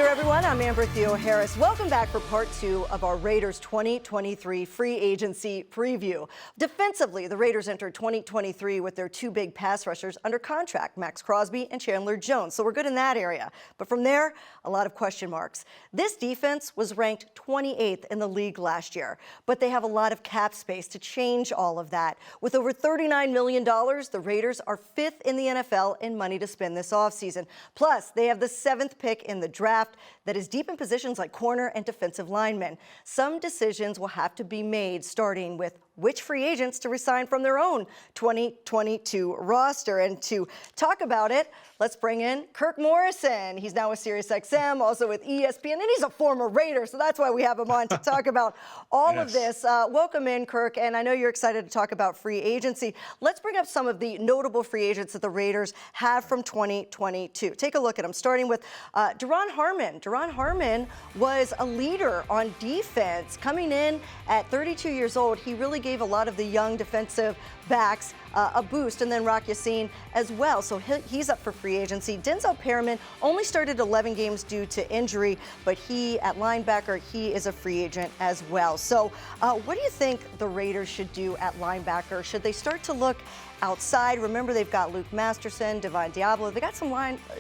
there, everyone. I'm Amber Theoharis. Welcome back for part 2 of our Raiders 2023 free agency preview. Defensively, the Raiders entered 2023 with their 2 big pass rushers under contract, Max Crosby and Chandler Jones. So we're good in that area. But from there, a lot of question marks. This defense was ranked 28th in the league last year, but they have a lot of cap space to change all of that. With over $39 million, the Raiders are 5th in the NFL in money to spend this offseason. Plus, they have the 7th pick in the draft that is deep in positions like corner and defensive linemen. Some decisions will have to be made, starting with which free agents to resign from their own 2022 roster. And to talk about it, let's bring in Kirk Morrison. He's now with SiriusXM, also with ESPN, and he's a former Raider, so that's why we have him on to talk about all of this. Welcome in, Kirk, and I know you're excited to talk about free agency. Let's bring up some of the notable free agents that the Raiders have from 2022. Take a look at them, starting with Duron Harmon. Duron Harmon was a leader on defense. Coming in at 32 years old, he really gave a lot of the young defensive backs a boost, and then Rock Ya-Sin as well. So he's up for free agency. Denzel Perryman only started 11 games due to injury, but he, at linebacker, he is a free agent as well. So what do you think the Raiders should do at linebacker? Should they start to look outside? Remember, they've got Luke Masterson, Divine Diablo. They got some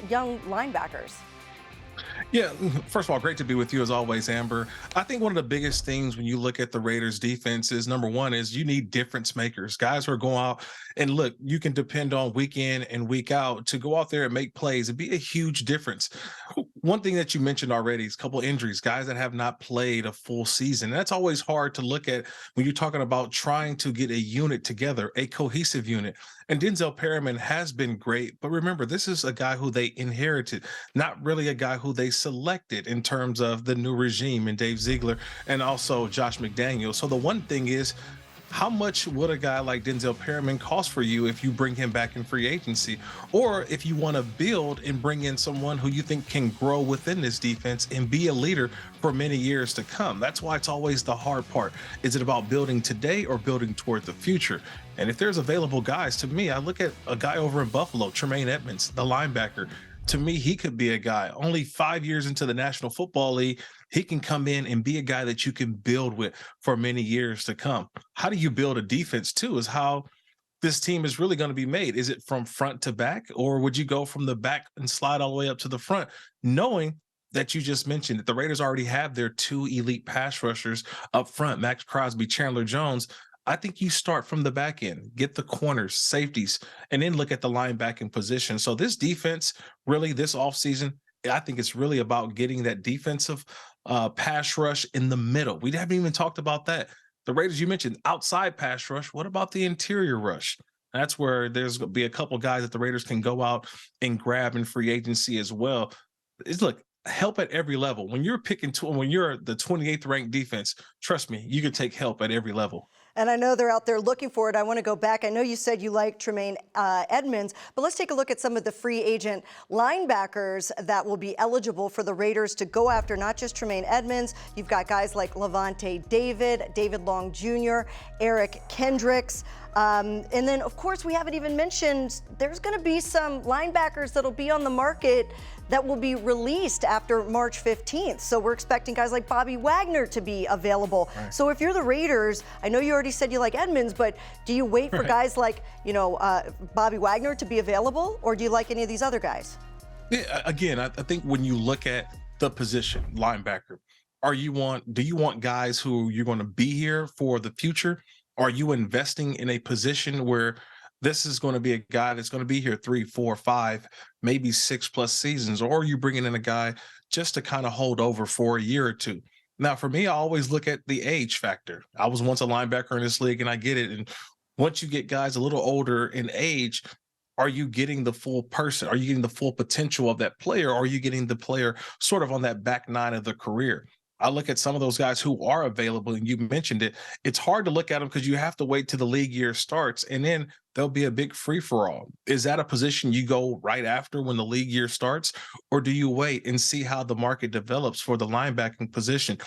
young linebackers. Yeah, first of all, great to be with you as always, Amber. I think one of the biggest things when you look at the Raiders defense is, number one, is you need difference makers, guys who are going out and look, you can depend on week in and week out to go out there and make plays. It'd be a huge difference. One thing that you mentioned already is a couple injuries, guys that have not played a full season. And that's always hard to look at when you're talking about trying to get a unit together, a cohesive unit. And Denzel Perryman has been great, but remember, this is a guy who they inherited, not really a guy who they selected in terms of the new regime and Dave Ziegler and also Josh McDaniels. So the one thing is, how much would a guy like Denzel Perryman cost for you if you bring him back in free agency? Or if you want to build and bring in someone who you think can grow within this defense and be a leader for many years to come? That's why it's always the hard part. Is it about building today or building toward the future? And if there's available guys, to me, I look at a guy over in Buffalo, Tremaine Edmonds, the linebacker. To me, he could be a guy. Only 5 years into the National Football League, he can come in and be a guy that you can build with for many years to come. How do you build a defense, too, is how this team is really going to be made. Is it from front to back, or would you go from the back and slide all the way up to the front, knowing that you just mentioned that the Raiders already have their 2 elite pass rushers up front, Max Crosby, Chandler Jones? I think you start from the back end, get the corners, safeties, and then look at the linebacking position. So this defense, really this offseason, I think it's really about getting that defensive pass rush in the middle. We haven't even talked about that. The Raiders, you mentioned outside pass rush. What about the interior rush? That's where there's going to be a couple guys that the Raiders can go out and grab in free agency as well. Look, help at every level. When you're when you're the 28th ranked defense, trust me, you can take help at every level. And I know they're out there looking for it. I want to go back. I know you said you like Tremaine Edmonds, but let's take a look at some of the free agent linebackers that will be eligible for the Raiders to go after, not just Tremaine Edmonds. You've got guys like Levante David, David Long Jr., Eric Kendricks. And then, of course, we haven't even mentioned there's going to be some linebackers that'll be on the market that will be released after March 15th. So we're expecting guys like Bobby Wagner to be available. Right. So if you're the Raiders, I know you already said you like Edmonds, but do you wait for guys like, Bobby Wagner to be available, or do you like any of these other guys? Yeah, again, I think when you look at the position, linebacker, do you want guys who you're going to be here for the future? Are you investing in a position where this is going to be a guy that's going to be here 3, 4, 5, maybe 6+ seasons, or are you bringing in a guy just to kind of hold over for a year or two? Now, for me, I always look at the age factor. I was once a linebacker in this league, and I get it. And once you get guys a little older in age, are you getting the full person? Are you getting the full potential of that player? Or are you getting the player sort of on that back nine of the career? I look at some of those guys who are available, and you mentioned it. It's hard to look at them because you have to wait till the league year starts, and then there'll be a big free-for-all. Is that a position you go right after when the league year starts, or do you wait and see how the market develops for the linebacking position?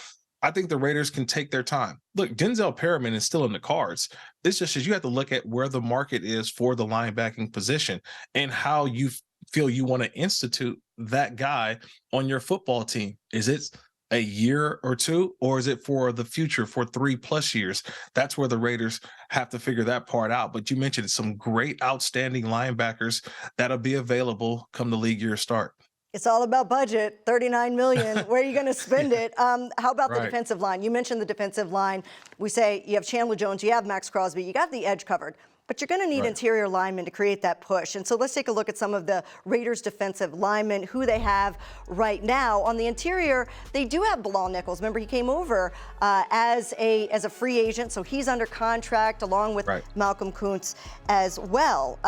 I think the Raiders can take their time. Look, Denzel Perryman is still in the cards. It's just you have to look at where the market is for the linebacking position and how you feel you want to institute that guy on your football team? Is it a year or two, or is it for the future for 3+ years? That's where the Raiders have to figure that part out. But you mentioned some great, outstanding linebackers that'll be available come the league year start. It's all about budget, $39 million. Where are you going to spend it? How about the Right. defensive line? You mentioned the defensive line. We say you have Chandler Jones, you have Max Crosby, you got the edge covered. But you're going to need Right. interior linemen to create that push. And so let's take a look at some of the Raiders defensive linemen, who they have right now. On the interior, they do have Bilal Nichols. Remember, he came over as a free agent, so he's under contract along with Right. Malcolm Kuntz as well.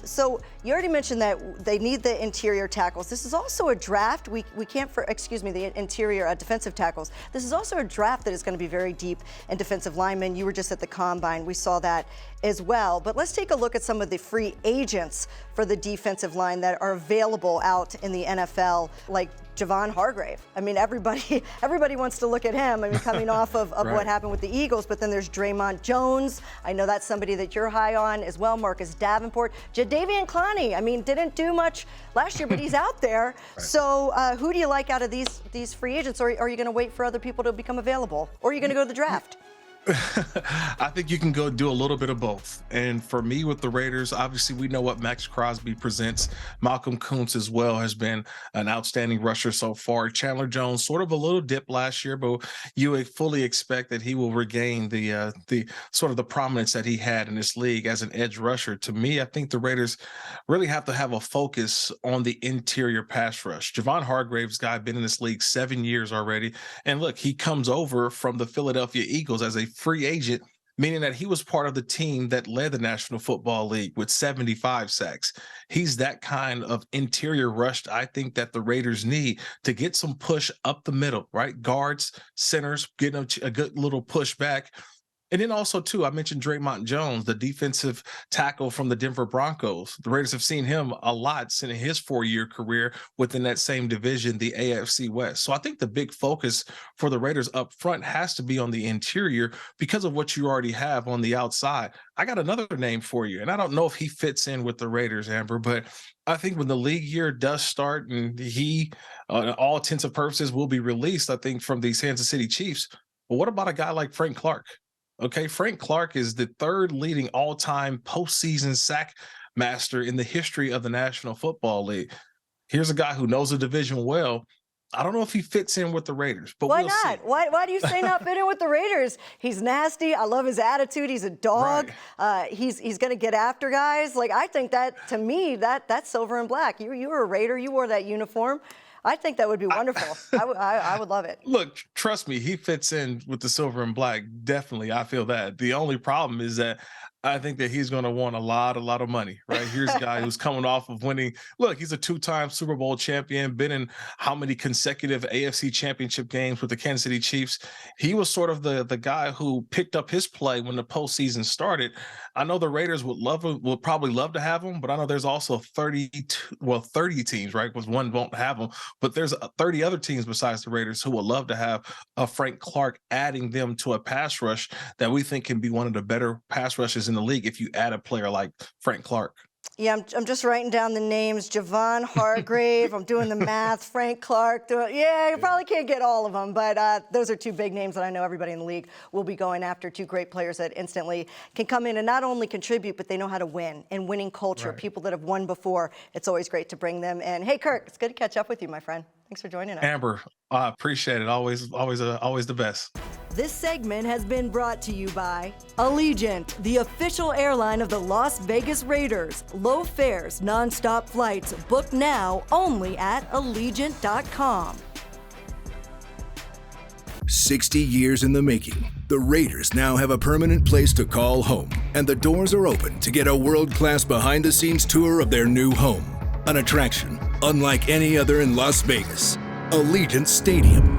So you already mentioned that they need the interior tackles. This is also a draft. We can't, the interior defensive tackles. This is also a draft that is going to be very deep in defensive linemen. You were just at the Combine. We saw that as well. But let's take a look at some of the free agents for the defensive line that are available out in the NFL, like Javon Hargrave. I mean, everybody wants to look at him. I mean, coming off of Right. what happened with the Eagles, but then there's Draymond Jones. I know that's somebody that you're high on as well. Marcus Davenport. Jadeveon Clowney, I mean, didn't do much last year, but he's out there. Right. So who do you like out of these free agents? Or are you going to wait for other people to become available? Or are you going to go to the draft? I think you can go do a little bit of both. And for me with the Raiders, obviously we know what Max Crosby presents. Malcolm Kuntz as well has been an outstanding rusher so far. Chandler Jones, sort of a little dip last year, but you would fully expect that he will regain the sort of the prominence that he had in this league as an edge rusher. To me, I think the Raiders really have to have a focus on the interior pass rush. Javon Hargrave's guy been in this league 7 years already. And look, he comes over from the Philadelphia Eagles as a free agent, meaning that he was part of the team that led the National Football League with 75 sacks. He's that kind of interior rush I think that the Raiders need to get some push up the middle, right? Guards, centers, getting a good little push back. And then also, too, I mentioned Draymond Jones, the defensive tackle from the Denver Broncos. The Raiders have seen him a lot in his 4-year career within that same division, the AFC West. So I think the big focus for the Raiders up front has to be on the interior because of what you already have on the outside. I got another name for you, and I don't know if he fits in with the Raiders, Amber, but I think when the league year does start and he, all intents and purposes, will be released, I think, from the Kansas City Chiefs. But what about a guy like Frank Clark? Okay, Frank Clark is the third leading all-time postseason sack master in the history of the National Football League. Here's a guy who knows the division well. I don't know if he fits in with the Raiders, but Why we'll not? see. Why do you say not fit in with the Raiders? He's nasty. I love his attitude. He's a dog. Right. He's going to get after guys. Like, I think that, to me, that's silver and black. You were a Raider. You wore that uniform. I think that would be wonderful. I would love it. Look, trust me, he fits in with the silver and black. Definitely, I feel that. The only problem is that I think that he's going to want a lot of money, right? Here's a guy who's coming off of winning. Look, he's a 2-time Super Bowl champion, been in how many consecutive AFC championship games with the Kansas City Chiefs. He was sort of the guy who picked up his play when the postseason started. I know the Raiders would probably love to have him, but I know there's also 30 teams, right? Because one won't have him, but there's 30 other teams besides the Raiders who would love to have a Frank Clark, adding them to a pass rush that we think can be one of the better pass rushes in the league if you add a player like Frank Clark. Yeah, I'm just writing down the names. Javon Hargrave. I'm doing the math. Frank Clark. You probably can't get all of them, but those are two big names that I know everybody in the league will be going after. Two great players that instantly can come in and not only contribute, but they know how to win and winning culture. Right. People that have won before. It's always great to bring them. And hey, Kirk, it's good to catch up with you, my friend. Thanks for joining us. Amber, I appreciate it. Always the best. This segment has been brought to you by Allegiant, the official airline of the Las Vegas Raiders. Low fares, nonstop flights. Book now only at Allegiant.com. 60 years in the making, the Raiders now have a permanent place to call home, and the doors are open to get a world-class behind-the-scenes tour of their new home. An attraction unlike any other in Las Vegas, Allegiant Stadium.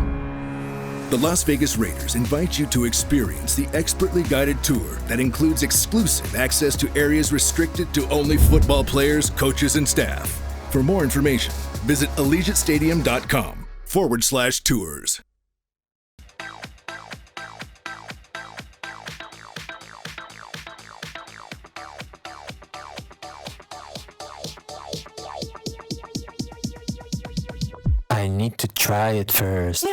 The Las Vegas Raiders invite you to experience the expertly guided tour that includes exclusive access to areas restricted to only football players, coaches, and staff. For more information, visit AllegiantStadium.com/tours. I need to try it first.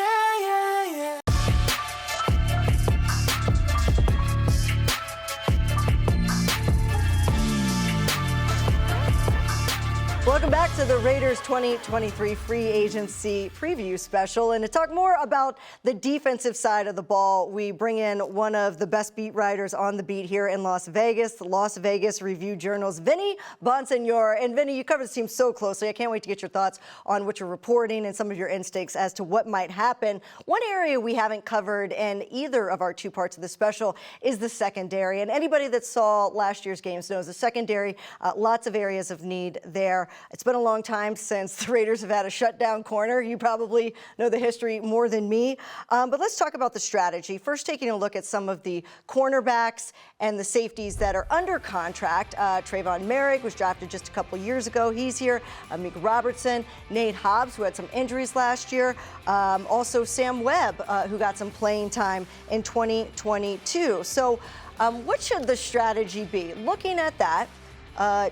Welcome back to the Raiders 2023 free agency preview special. And to talk more about the defensive side of the ball, we bring in one of the best beat writers on the beat here in Las Vegas, the Las Vegas Review-Journal's Vinny Bonsignore. And Vinny, you cover the team so closely. I can't wait to get your thoughts on what you're reporting and some of your instincts as to what might happen. One area we haven't covered in either of our two parts of the special is the secondary. And anybody that saw last year's games knows the secondary, lots of areas of need there. It's been a long time since the Raiders have had a shutdown corner. You probably know the history more than me. But let's talk about the strategy. First, taking a look at some of the cornerbacks and the safeties that are under contract. Trayvon Merrick was drafted just a couple years ago. He's here. Amik Robertson, Nate Hobbs, who had some injuries last year. Also Sam Webb, who got some playing time in 2022. So what should the strategy be? Looking at that,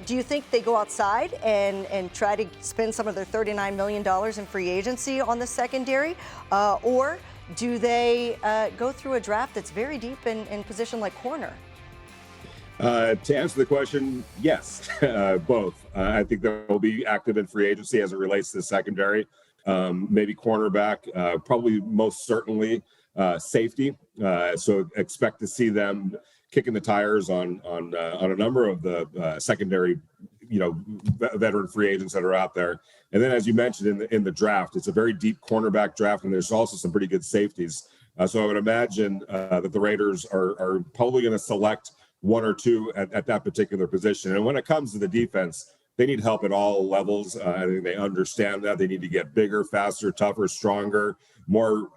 do you think they go outside and try to spend some of their $39 million in free agency on the secondary? Or do they go through a draft that's very deep in position like corner? To answer the question, yes, both. I think they'll be active in free agency as it relates to the secondary. Maybe cornerback, probably most certainly safety. So expect to see them kicking the tires on a number of the secondary, veteran free agents that are out there. And then, as you mentioned in the draft, it's a very deep cornerback draft, and there's also some pretty good safeties. So I would imagine that the Raiders are probably going to select one or two at that particular position. And when it comes to the defense, they need help at all levels. I think they understand that. They need to get bigger, faster, tougher, stronger, more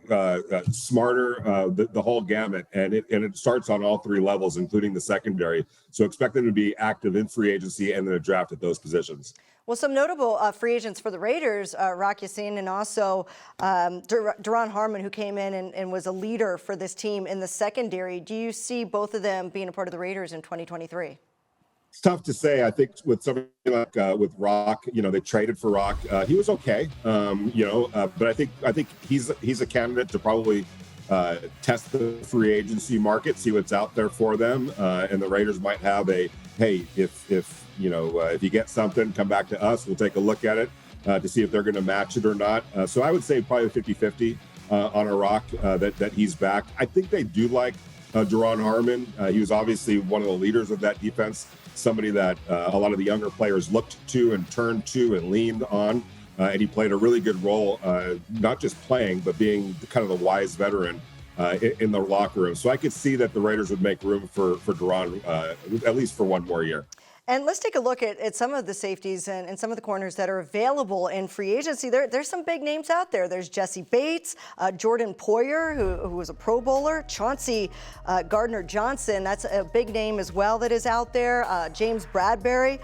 smarter, the whole gamut. And it starts on all three levels, including the secondary. So expect them to be active in free agency and then a draft at those positions. Well, some notable free agents for the Raiders, Rock Ya-Sin and also Duron Harmon, who came in and was a leader for this team in the secondary. Do you see both of them being a part of the Raiders in 2023? It's tough to say. I think with somebody like with Rock, they traded for Rock. He was okay, but I think he's a candidate to probably test the free agency market, see what's out there for them, and the Raiders might have hey, if you get something, come back to us. We'll take a look at it to see if they're going to match it or not. So I would say probably 50-50 on a Rock that he's back. I think they do like Duron Harmon. He was obviously one of the leaders of that defense. Somebody that a lot of the younger players looked to and turned to and leaned on. And he played a really good role, not just playing, but being kind of the wise veteran in the locker room. So I could see that the Raiders would make room for Duron at least for one more year. And let's take a look at some of the safeties and some of the corners that are available in free agency. There's some big names out there. There's Jesse Bates, Jordan Poyer, who was a Pro Bowler, Chauncey Gardner-Johnson. That's a big name as well that is out there. James Bradbury,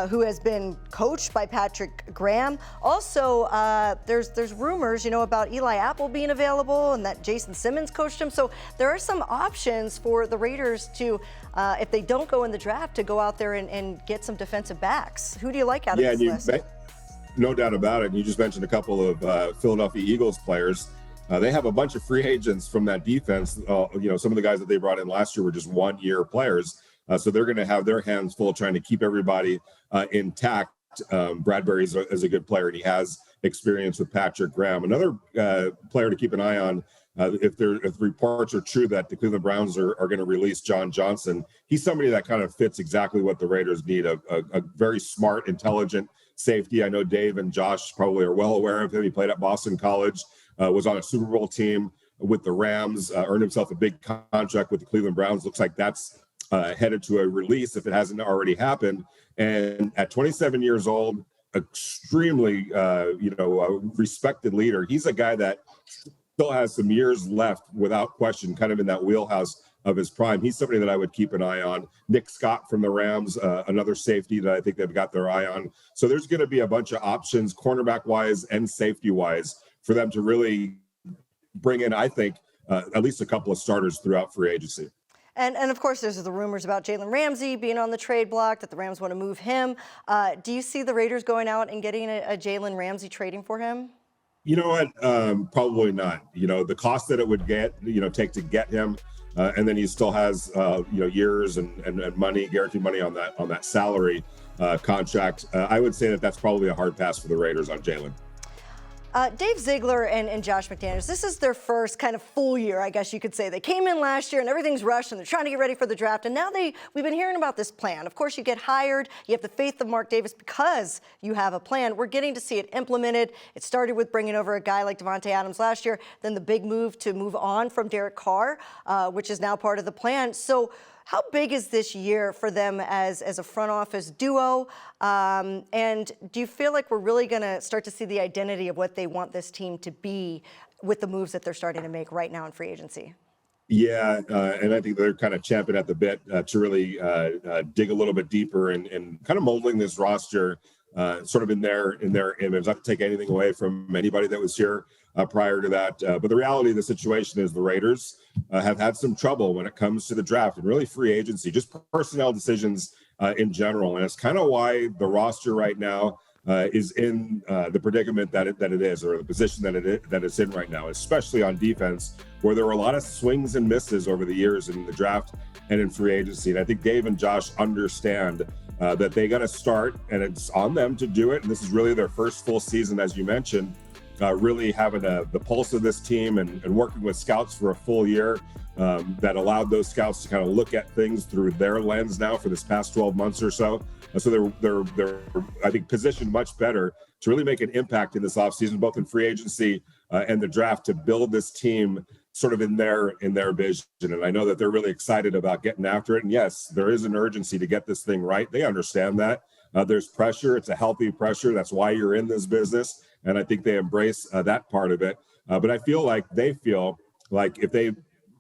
who has been coached by Patrick Graham. Also, there's rumors, about Eli Apple being available and that Jason Simmons coached him. So there are some options for the Raiders to, if they don't go in the draft, to go out there and get some defensive backs. Who do you like out of this list? No doubt about it. You just mentioned a couple of Philadelphia Eagles players. They have a bunch of free agents from that defense. Some of the guys that they brought in last year were just one-year players. So they're going to have their hands full trying to keep everybody intact. Bradbury is a good player, and he has experience with Patrick Graham. Another player to keep an eye on, if reports are true that the Cleveland Browns are going to release John Johnson, he's somebody that kind of fits exactly what the Raiders need, a very smart, intelligent safety. I know Dave and Josh probably are well aware of him. He played at Boston College, was on a Super Bowl team with the Rams, earned himself a big contract with the Cleveland Browns. Looks like that's headed to a release if it hasn't already happened. And at 27 years old, extremely, respected leader. He's a guy that still has some years left without question, kind of in that wheelhouse of his prime. He's somebody that I would keep an eye on. Nick Scott from the Rams, another safety that I think they've got their eye on. So there's going to be a bunch of options, cornerback-wise and safety-wise, for them to really bring in, I think, at least a couple of starters throughout free agency. And of course, there's the rumors about Jalen Ramsey being on the trade block, that the Rams want to move him. Do you see the Raiders going out and getting a Jalen Ramsey, trading for him? You know what? Probably not. The cost that it would take to get him, and then he still has years and money, guaranteed money on that salary contract. I would say that's probably a hard pass for the Raiders on Jalen. Dave Ziegler and Josh McDaniels, this is their first kind of full year, I guess you could say. They came in last year and everything's rushed and they're trying to get ready for the draft. And now we've been hearing about this plan. Of course, you get hired. You have the faith of Mark Davis because you have a plan. We're getting to see it implemented. It started with bringing over a guy like Davante Adams last year, then the big move to move on from Derek Carr, which is now part of the plan. So how big is this year for them as a front office duo? And do you feel like we're really going to start to see the identity of what they want this team to be with the moves that they're starting to make right now in free agency? Yeah, and I think they're kind of champing at the bit to really dig a little bit deeper and kind of molding this roster sort of in their image. Not to take anything away from anybody that was here prior to that, but the reality of the situation is the Raiders have had some trouble when it comes to the draft and really free agency, just personnel decisions in general, and it's kind of why the roster right now is in the predicament that it is, or the position that it's in right now, especially on defense, where there were a lot of swings and misses over the years in the draft and in free agency. And I think Dave and Josh understand that they got to start, and it's on them to do it. And this is really their first full season, as you mentioned, really having the pulse of this team and working with scouts for a full year that allowed those scouts to kind of look at things through their lens now for this past 12 months or so. So they're I think positioned much better to really make an impact in this offseason, both in free agency and the draft, to build this team sort of in their vision. And I know that they're really excited about getting after it. And yes, there is an urgency to get this thing right. They understand that. There's pressure. It's a healthy pressure. That's why you're in this business. And I think they embrace that part of it. But I feel like if they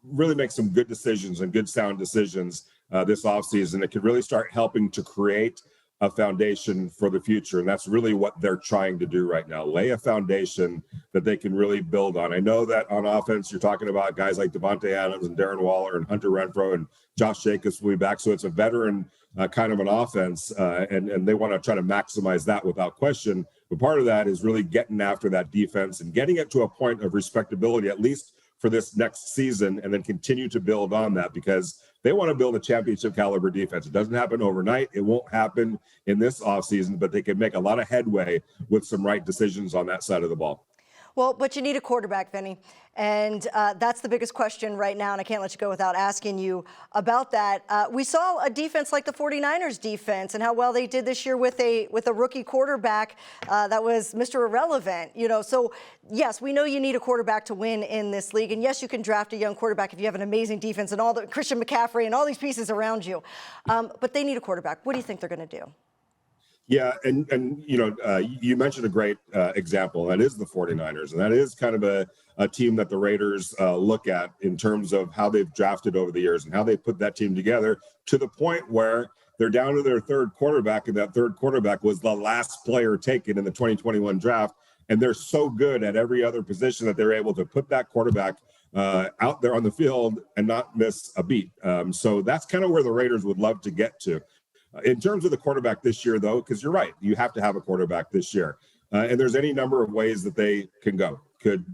really make some good decisions and good sound decisions this offseason, it could really start helping to create a foundation for the future. And that's really what they're trying to do right now, lay a foundation that they can really build on. I know that on offense, you're talking about guys like Davante Adams and Darren Waller and Hunter Renfrow and Josh Jacobs will be back. So it's a veteran kind of an offense, and they want to try to maximize that without question. But part of that is really getting after that defense and getting it to a point of respectability, at least for this next season, and then continue to build on that, because they want to build a championship caliber defense. It doesn't happen overnight. It won't happen in this offseason, but they can make a lot of headway with some right decisions on that side of the ball. Well, but you need a quarterback, Vinny. And that's the biggest question right now, and I can't let you go without asking you about that. We saw a defense like the 49ers defense and how well they did this year with a rookie quarterback that was Mr. Irrelevant. So yes, we know you need a quarterback to win in this league, and yes, you can draft a young quarterback if you have an amazing defense and all the Christian McCaffrey and all these pieces around you. But they need a quarterback. What do you think they're going to do? Yeah, and you mentioned a great example. That is the 49ers, and that is kind of a team that the Raiders look at in terms of how they've drafted over the years and how they put that team together to the point where they're down to their third quarterback, and that third quarterback was the last player taken in the 2021 draft. And they're so good at every other position that they're able to put that quarterback out there on the field and not miss a beat. So that's kind of where the Raiders would love to get to. In terms of the quarterback this year, though, because you're right, you have to have a quarterback this year, and there's any number of ways that they can go.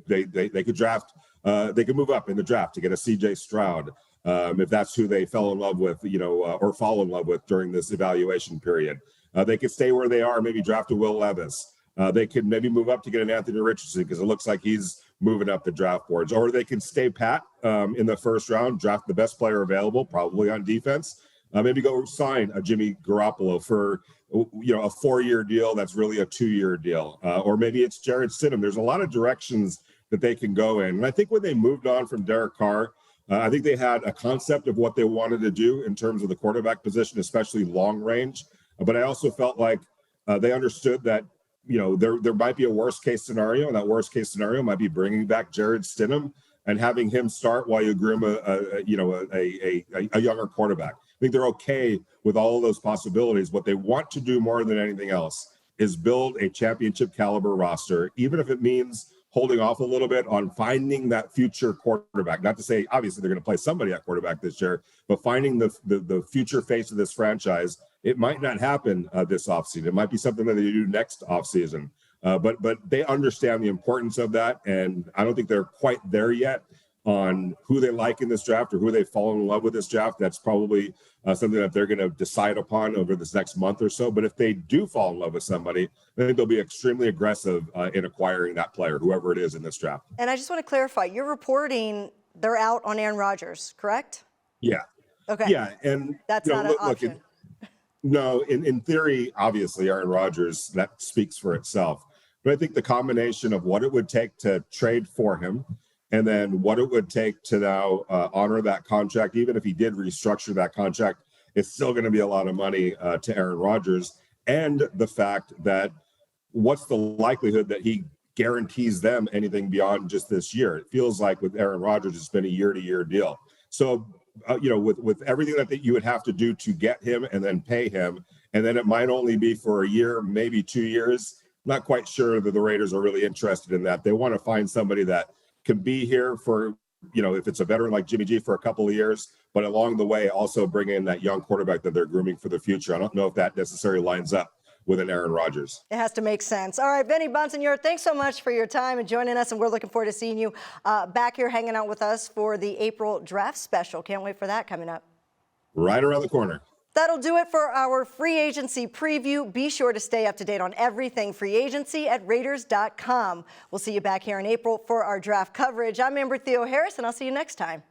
They could draft, they could move up in the draft to get a C.J. Stroud if that's who they fell in love with, or fall in love with during this evaluation period. They could stay where they are, maybe draft a Will Levis. They could maybe move up to get an Anthony Richardson because it looks like he's moving up the draft boards, or they can stay pat in the first round, draft the best player available, probably on defense. Maybe go sign a Jimmy Garoppolo for, a 4-year deal that's really a 2-year deal. Or maybe it's Jared Stidham. There's a lot of directions that they can go in. And I think when they moved on from Derek Carr, I think they had a concept of what they wanted to do in terms of the quarterback position, especially long range. But I also felt like they understood that, there might be a worst case scenario. And that worst case scenario might be bringing back Jared Stidham and having him start while you groom a younger quarterback. I think they're okay with all of those possibilities. What they want to do more than anything else is build a championship caliber roster, even if it means holding off a little bit on finding that future quarterback. Not to say, obviously, they're going to play somebody at quarterback this year, but finding the future face of this franchise, it might not happen this offseason. It might be something that they do next offseason. But they understand the importance of that, and I don't think they're quite there yet on who they like in this draft or who they fall in love with this draft. That's probably something that they're going to decide upon over this next month or so. But if they do fall in love with somebody, I think they'll be extremely aggressive in acquiring that player, whoever it is in this draft. And I just want to clarify, you're reporting they're out on Aaron Rodgers, correct? Yeah. Okay. Yeah, and that's not an option. No, in theory, obviously, Aaron Rodgers, that speaks for itself. But I think the combination of what it would take to trade for him and then what it would take to now honor that contract, even if he did restructure that contract, it's still going to be a lot of money to Aaron Rodgers. And the fact that what's the likelihood that he guarantees them anything beyond just this year? It feels like with Aaron Rodgers, it's been a year-to-year deal. So, with everything that you would have to do to get him and then pay him, and then it might only be for a year, maybe 2 years. Not quite sure that the Raiders are really interested in that. They want to find somebody that can be here for, if it's a veteran like Jimmy G, for a couple of years, but along the way also bring in that young quarterback that they're grooming for the future. I don't know if that necessarily lines up with an Aaron Rodgers. It has to make sense. All right, Vinny, Bonsignore, thanks so much for your time and joining us, and we're looking forward to seeing you back here hanging out with us for the April draft special. Can't wait for that coming up. Right around the corner. That'll do it for our free agency preview. Be sure to stay up to date on everything free agency at Raiders.com. We'll see you back here in April for our draft coverage. I'm Amber Theoharis, and I'll see you next time.